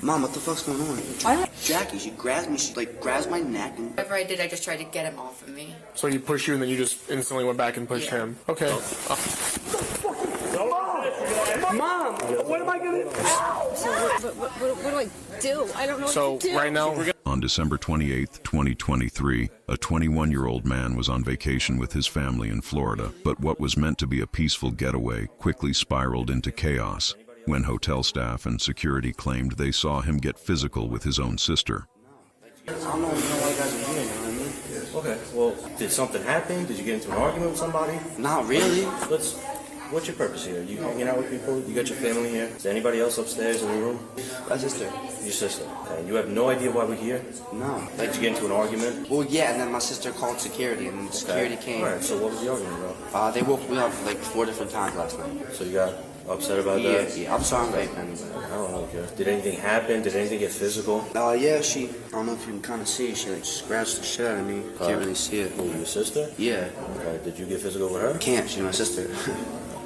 Mom, what the fuck's going on? Jackie, she grabs me, she like grabs my neck and... Whatever I did, I just tried to get him off of me. So he pushed you and then you just instantly went back and pushed him? Okay. Mom, what am I gonna do? So what do I do? I don't know what to do. So right now... On December 28, 2023, a 21-year-old man was on vacation with his family in Florida, but what was meant to be a peaceful getaway quickly spiraled into chaos when hotel staff and security claimed they saw him get physical with his own sister. I don't know why you guys are here, you know what I mean? Okay, well, did something happen? Did you get into an argument with somebody? Not really. What's your purpose here? You hanging out with people? You got your family here? Is there anybody else upstairs in the room? My sister. Your sister. Okay, you have no idea why we're here? No. Did you get into an argument? Well, yeah, and then my sister called security, and then security came. Alright, so what was the argument about? They woke me up like 4 different times last night. So you got upset about that? Yeah, I'm sorry, man. I don't know, okay. Did anything happen? Did anything get physical? Yeah, I don't know if you can kind of see, she like scratched the shit out of me. Can't really see it. Who, your sister? Yeah. Okay, did you get physical with her? Can't, she's my sister.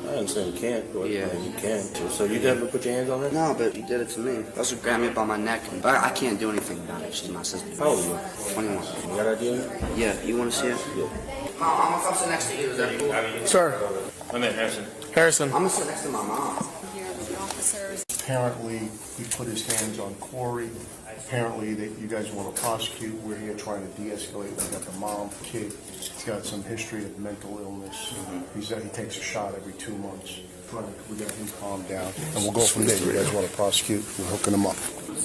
I understand you can't, but Yeah. you can. So you never put your hands on her? No, but he did it to me. He also grabbed me by my neck, but I can't do anything about it. She's my sister. How old are you? 21. You got idea? Yeah, you want to see it? Yeah. Mom, I'm gonna come sit next to you. Is that cool? Sir. I'm in, Harrison. Harrison. I'm gonna sit next to my mom. Here with the officers. Apparently, he put his hands on Corey. Apparently, that you guys want to prosecute. We're here trying to de-escalate. We got the mom, kid. He's got some history of mental illness. He takes a shot every 2 months. We're getting him calmed down, and we'll go from there. You guys want to prosecute? We're hooking him up.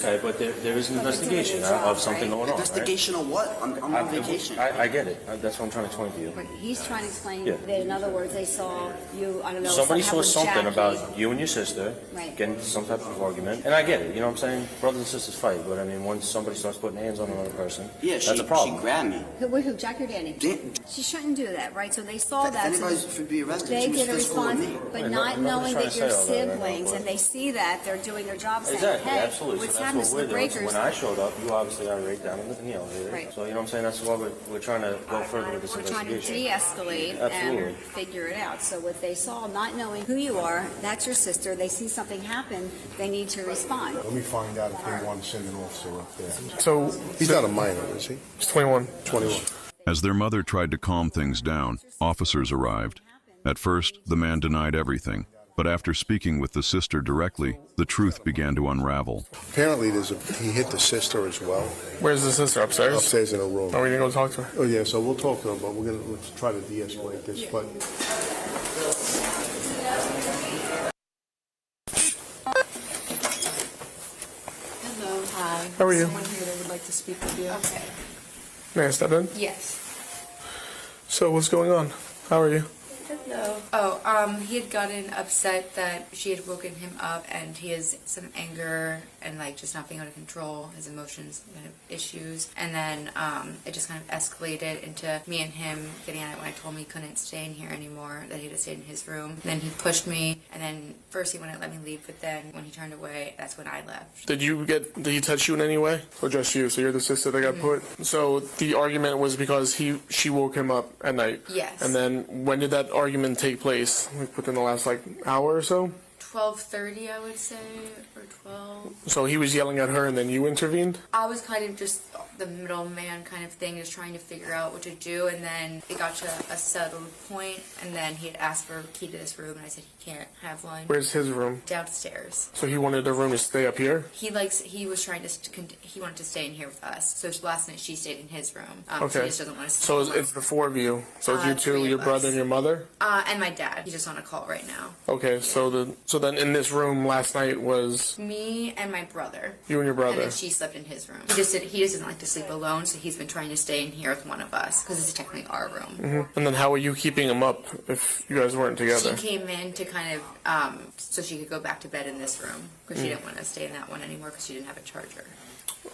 Okay, but there is an investigation of something going on, Investigation of what? I'm on vacation. I get it. That's what I'm trying to explain to you. But he's trying to explain Yeah. that, in other words, they saw you, I don't know, Somebody somehow saw with something Jackie. about you and your sister Right. getting into some type of argument, and I get it. You know what I'm saying? Brothers and sisters fight, but I mean, once somebody starts putting hands on another person, Yeah, that's a problem. she grabbed me. Who, Jackie or Danny? Dan- She shouldn't do that, right? So they saw If that. anybody's so to be arrested, they she was get a physical with response, me. but Right, not nobody's knowing trying that to you're say all that right now, siblings, but- and they see that they're doing their job, saying, Exactly, hey, absolutely. what's So happening that's to what the we're doing. So breakers? when I showed up, you obviously got right down in the elevator. Right. So you know what I'm saying? That's why we're trying to go further with this We're trying to investigation. de-escalate Absolutely. and figure it out. So what they saw, not knowing who you are, that's your sister, they see something happen, they need to respond. Let me find out if they want to send an officer up there. So He's not a minor, is he? he's 21. 21. As their mother tried to calm things down, officers arrived. At first, the man denied everything, but after speaking with the sister directly, the truth began to unravel. Apparently, he hit the sister as well. Where's the sister? Upstairs? Upstairs in a room. Are we gonna go talk to her? Oh yeah, so we'll talk to him, but let's try to de-escalate this. But Hello. Hi. How are you? Someone here that would like to speak with you. Okay. May I step in? Yes. So what's going on? How are you? Hello. Oh, he had gotten upset that she had woken him up, and he has some anger and like just not being able to control his emotions, kind of issues. And then it just kind of escalated into me and him getting at it when I told him he couldn't stay in here anymore, that he had to stay in his room. And then he pushed me, and then first he wouldn't let me leave, but then when he turned away, that's when I left. Did he touch you in any way? Or just you? So you're the sister that got put? So the argument was because she woke him up at night? Yes. And then when did that argument take place? Like within the last like hour or so? 12:30, I would say, or 12. So he was yelling at her and then you intervened? I was kind of just the middleman kind of thing, just trying to figure out what to do, and then it got to a settled point, and then he had asked for a key to this room, and I said he can't have one. Where's his room? Downstairs. So he wanted the room to stay up here? He was trying to, he wanted to stay in here with us, so last night she stayed in his room. So Okay. he just doesn't want to stay So alone. it's the four of you. So it's you two, three your of brother us. and your mother? And my dad. He's just on a call right now. Okay, so then in this room last night was Me and my brother. you and your And brother. then she slept in his room. He doesn't like to sleep alone, so he's been trying to stay in here with one of us, because this is technically our room. And then how were you keeping him up if you guys weren't together? She came in to kind of, so she could go back to bed in this room, because she didn't want to stay in that one anymore, because she didn't have a charger.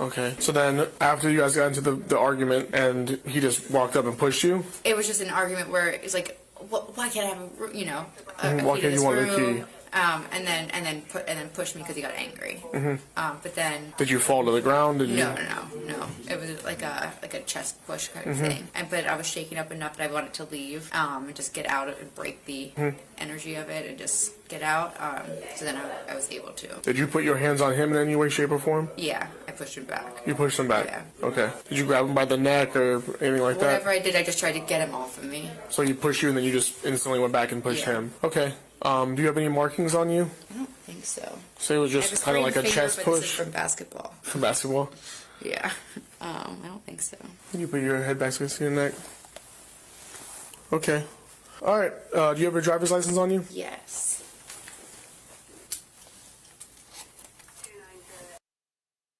Okay. So then after you guys got into the argument and he just walked up and pushed you? It was just an argument where it's like, why can't I have a, Why key to can't you this want the room? key? and then pushed me because he got angry. But then Did you fall to the ground? Did you? no. It was like a chest push kind of thing. But I was shaking up enough that I wanted to leave and just get out and break the energy of it and just get out. So then I was able to. Did you put your hands on him in any way, shape, or form? Yeah, I pushed him back. You pushed him back? Yeah. Okay. Did you grab him by the neck or anything like that? Whatever I did, I just tried to get him off of me. So he pushed you and then you just instantly went back and pushed Yeah. him? Okay. Do you have any markings on you? I don't think so. So it was I have just kind of like a sprained chest finger, but this is push from basketball. for basketball? Yeah. I don't think so. Can you put your head back against your neck? Okay. All right. Do you have your driver's license on you? Yes.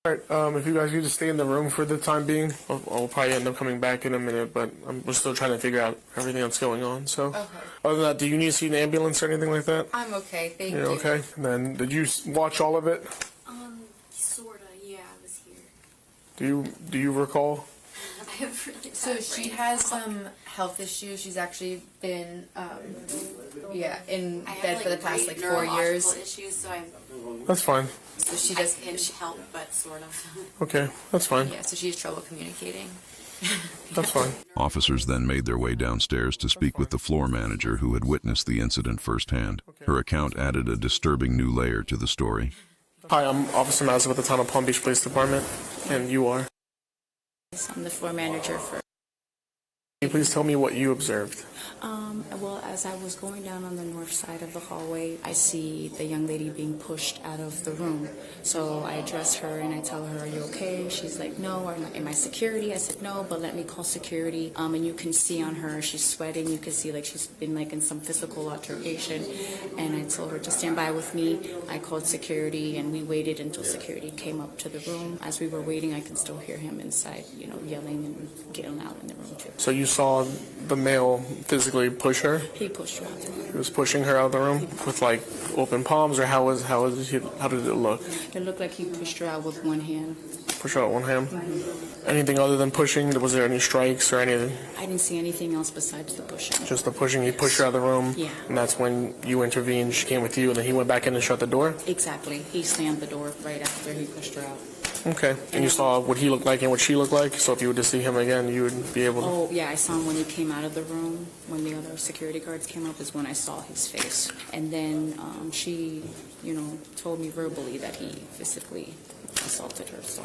All right. If you guys need to stay in the room for the time being, I'll probably end up coming back in a minute, but we're still trying to figure out everything that's going on. So, Okay. other than that, do you need to see an ambulance or anything like that? I'm okay. Thank you. You're okay. And then, did you watch all of it? Sorta, yeah, I was here. Do you recall? I have really So bad she brain has fog. some health issues. She's actually been, in I have, bed for the past great 4 years. neurological issues, so That's fine. So she I does. can help, but sort of. Okay, that's fine. Yeah. So she has trouble communicating. That's fine. Officers then made their way downstairs to speak with the floor manager who had witnessed the incident firsthand. Her account added a disturbing new layer to the story. Hi, I'm Officer Mazza with the Town of Palm Beach Police Department, and you are. I'm the floor manager for. Can you please tell me what you observed? Well, as I was going down on the north side of the hallway, I see the young lady being pushed out of the room. So I address her and I tell her, "Are you okay?" She's like, "No." Am I security? I said, "No, but let me call security." And you can see on her, she's sweating. You can see like she's been like in some physical altercation. And I told her to stand by with me. I called security and we waited until security came up to the room. As we were waiting, I can still hear him inside, yelling and getting out in the room too. So you saw the male physically push her? He pushed her out the room. He was pushing her out of the room with like open palms, or how did it look? It looked like he pushed her out with one hand. Push her out one hand. Anything other than pushing? Was there any strikes or anything? I didn't see anything else besides the pushing. Just the pushing. He pushed her out of the room. Yeah. And that's when you intervened. She came with you, and then he went back in and shut the door. Exactly. He slammed the door right after he pushed her out. Okay. And you saw what he looked like and what she looked like. So if you were to see him again, you would be able to. Oh, yeah, I saw him when he came out of the room. When the other security guards came up is when I saw his face. And then she, told me verbally that he physically assaulted her. So,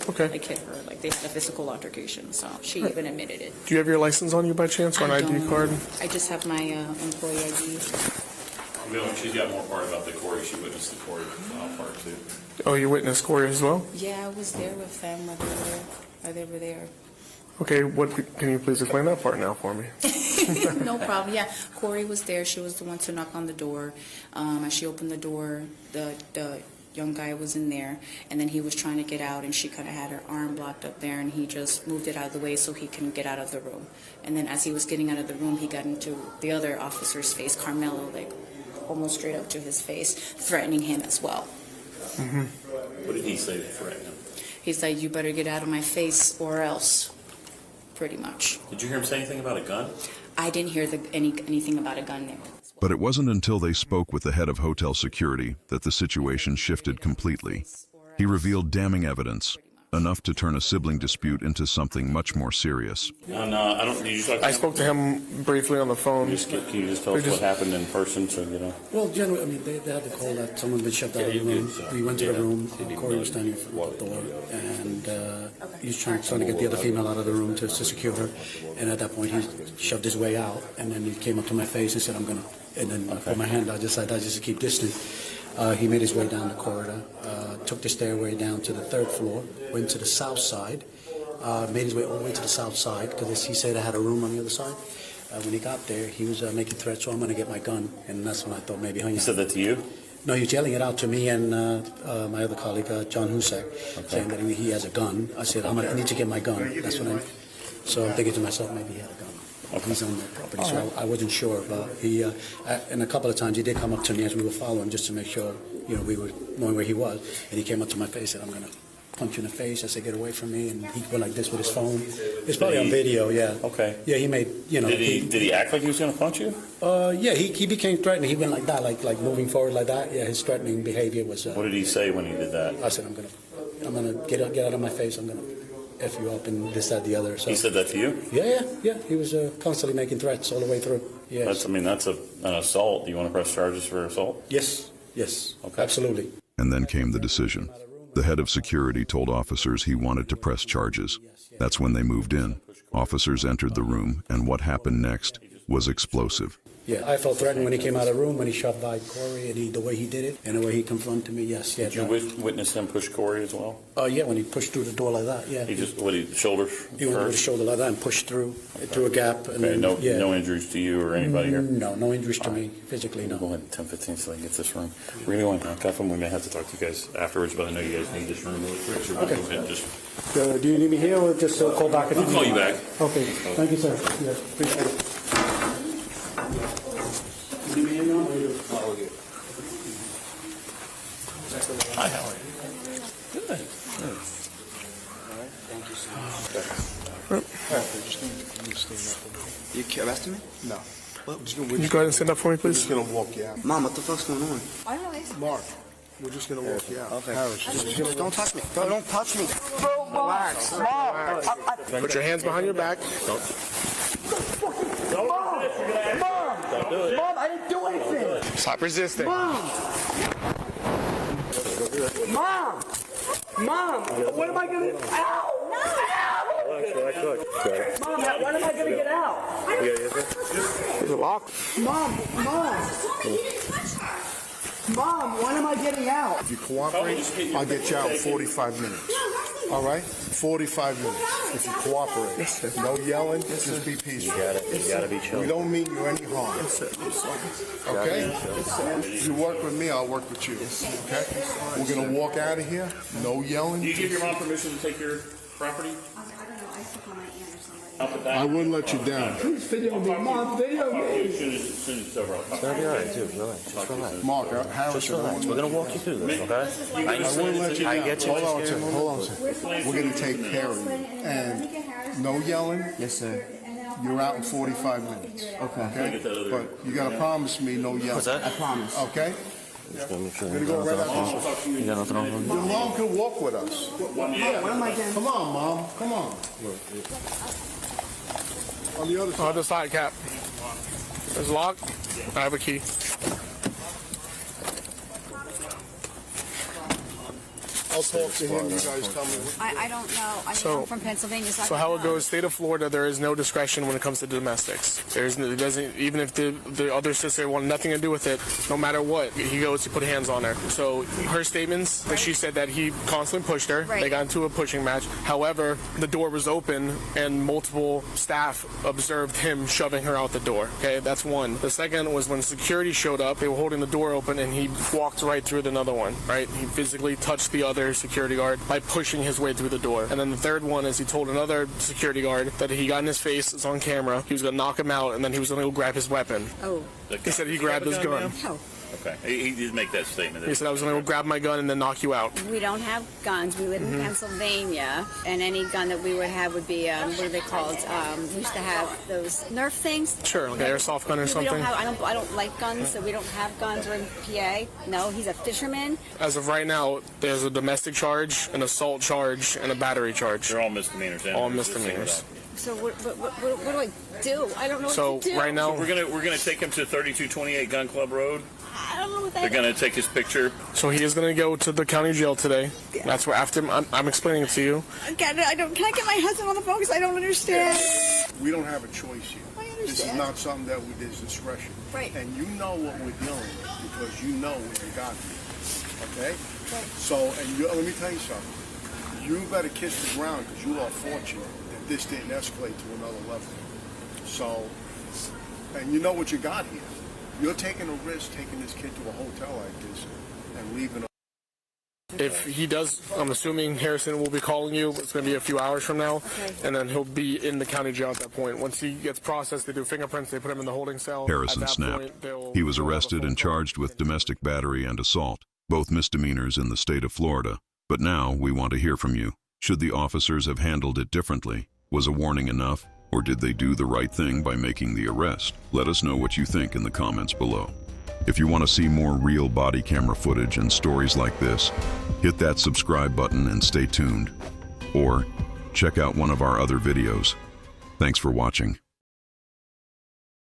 Okay. like hit her, like they had a physical altercation. So she even admitted it. Do you have your license on you by chance, or an I ID don't. card? I just have my employee ID. She's got more part about the Corey. She witnessed the Corey part too. Oh, you witnessed Corey as well? Yeah, I was there with them while they were there. Okay, can you please explain that part now for me? No problem. Yeah, Corey was there. She was the one to knock on the door. As she opened the door, the young guy was in there, and then he was trying to get out, and she kind of had her arm blocked up there, and he just moved it out of the way so he can get out of the room. And then as he was getting out of the room, he got into the other officer's face, Carmelo, like almost straight up to his face, threatening him as well. Mm-hmm. What did he say that threatened him? He's like, "You better get out of my face or else," pretty much. Did you hear him say anything about a gun? I didn't hear anything about a gun there. But it wasn't until they spoke with the head of hotel security that the situation shifted completely. He revealed damning evidence, enough to turn a sibling dispute into something much more serious. And I don't. Did you talk to I him? spoke to him briefly on the phone. Can you just tell us what happened in person, so you know? Well, generally, they had the call that someone had been shoved out of the room. We went to the room. Corey was standing in front of the door, and he was trying to get the other female out of the room to secure her. And at that point, he shoved his way out, and then he came up to my face and said, "I'm gonna." And then I put my hand out, just to keep distant. He made his way down the corridor, took the stairway down to the third floor, went to the south side, made his way all the way to the south side, because he said I had a room on the other side. When he got there, he was making threats, so I'm going to get my gun. And that's when I thought maybe... He said that to you? No, he was yelling it out to me and my other colleague, John Husak, saying that he has a gun. I said, I need to get my gun. That's what So I'm thinking to myself, maybe he had a gun. He's on the property, so I wasn't sure. But he, and a couple of times, he did come up to me as we were following, just to make sure, we were knowing where he was. And he came up to my face and said, "I'm gonna." punch you in the face. I said, get away from me. And he went like this with his phone. It's probably on video, yeah. Okay. Yeah, he made, you know. Did he act like he was going to punch you? Yeah, he became threatening. He went like that, like moving forward like that. Yeah, his threatening behavior was. What did he say when he did that? I said, I'm gonna get out of my face. I'm gonna F you up and this, that, the other. So He said that to you? Yeah. He was constantly making threats all the way through. Yes. That's an assault. Do you want to press charges for assault? Yes. Okay. Absolutely. And then came the decision. The head of security told officers he wanted to press charges. That's when they moved in. Officers entered the room, and what happened next was explosive. Yeah, I felt threatened when he came out of the room, when he shoved by Corey, and the way he did it, and the way he confronted me, yes. Yeah, Did you witness him push Corey as well? Yeah, when he pushed through the door like that, yeah. Shoulders He went with his shoulder like that and pushed through a gap. And Okay, then, no injuries to you or anybody here? No injuries to me, physically, no. Go ahead, 10:15 so I can get this room. We're going to go in handcuff him. We may have to talk to you guys afterwards, but I know you guys need this room really quick. So Okay. go ahead and just... Do you need me here or just call back? We'll call you back. Okay, thank you, sir. Yeah, appreciate it. You need me here now? Or you? Hi, how are you? Good. Thank you so much. You arrested me? No. Can you go ahead and stand up for me, We're please? just gonna walk you out. Mom, what the fuck's going on? I don't know. Mark, we're just gonna walk you out. Okay. Harris, Just don't touch me. Don't touch me. Relax. Put your hands behind your back. Mom, I didn't do anything. Stop resisting. Mom, when am I gonna? Ow! Mom, when am I gonna get out? Is it locked? Mom, when am I getting out? if you cooperate, I'll get you out in 45 minutes. All right? 45 minutes. If you cooperate. No yelling, just be peaceful. You gotta be chill. We don't mean you any harm. Okay? You work with me, I'll work with you. Okay? We're gonna walk out of here. No yelling. Do you give your mom permission to take your property? I don't know. I took on my aunt or somebody. Up and down? I wouldn't let you down. Please video me, Mom, video me. As soon as it's over, I'll talk to you. It's gonna be all right, too. Relax. Just relax. Mark, Harris, Just relax. We're gonna walk you through this, okay? I wouldn't let you I down. get you. Hold on a second. Hold on a second. We're gonna take care of you. And no yelling. Yes, sir. You're out in 45 minutes. Okay? But you gotta promise me no yelling. What's that? I promise. Okay? Just gonna make sure Gonna go right out. you got nothing on Your mom can walk with us. What am I getting? Come on, Mom. Come on. On the other side. Other side, Cap. It's locked. I have a key. I'll talk to him. You guys tell me. I don't know. I'm from Pennsylvania, So how it goes, state of Florida, there is no discretion when it comes to domestics. It doesn't, even if the other sister wanted nothing to do with it, no matter what, he goes to put hands on her. So her statements, that she said that he constantly pushed her. Right. They got into a pushing match. However, the door was open and multiple staff observed him shoving her out the door. Okay, that's one. The second was when security showed up, they were holding the door open and he walked right through another one, right? He physically touched the other security guard by pushing his way through the door. And then the third one is he told another security guard that he got in his face, it's on camera, he was going to knock him out and then he was going to go grab his weapon. Oh. He said he grabbed his gun. No. Okay. He did make that statement. He said I was going to go grab my gun and then knock you out. We don't have guns. We live in Pennsylvania, and any gun that we would have would be what are they called? We used to have those Nerf things. Sure, like an airsoft gun or We something. don't have. I don't like guns, so we don't have guns. We're in PA. No, he's a fisherman. As of right now, there's a domestic charge, an assault charge, and a battery charge. They're all misdemeanors. All misdemeanors. So what do I do? I don't know So what to do. right now, We're gonna take him to 3228 Gun Club Road. I don't know what that They're gonna take his picture. so he is going to go to the county jail today. That's where after I'm explaining it to you. Can I get my husband on the phone because I don't understand. We don't have a choice here. I understand. This is not something that there's discretion. Right. And you know what we're dealing with because you know what you got here. Okay? So, let me tell you something. You better kiss the ground because you are fortunate that this didn't escalate to another level. So, and you know what you got here. You're taking a risk taking this kid to a hotel like this and leaving him. If he does, I'm assuming Harrison will be calling you. It's going to be a few hours from now. Okay. And then he'll be in the county jail at that point. Once he gets processed, they do fingerprints, they put him in the holding cell. Harrison At that snapped. point, they'll- He was arrested and charged with domestic battery and assault, both misdemeanors in the state of Florida. But now we want to hear from you. Should the officers have handled it differently? Was a warning enough? Or did they do the right thing by making the arrest? Let us know what you think in the comments below. If you want to see more real body camera footage and stories like this, hit that subscribe button and stay tuned. Or check out one of our other videos. Thanks for watching.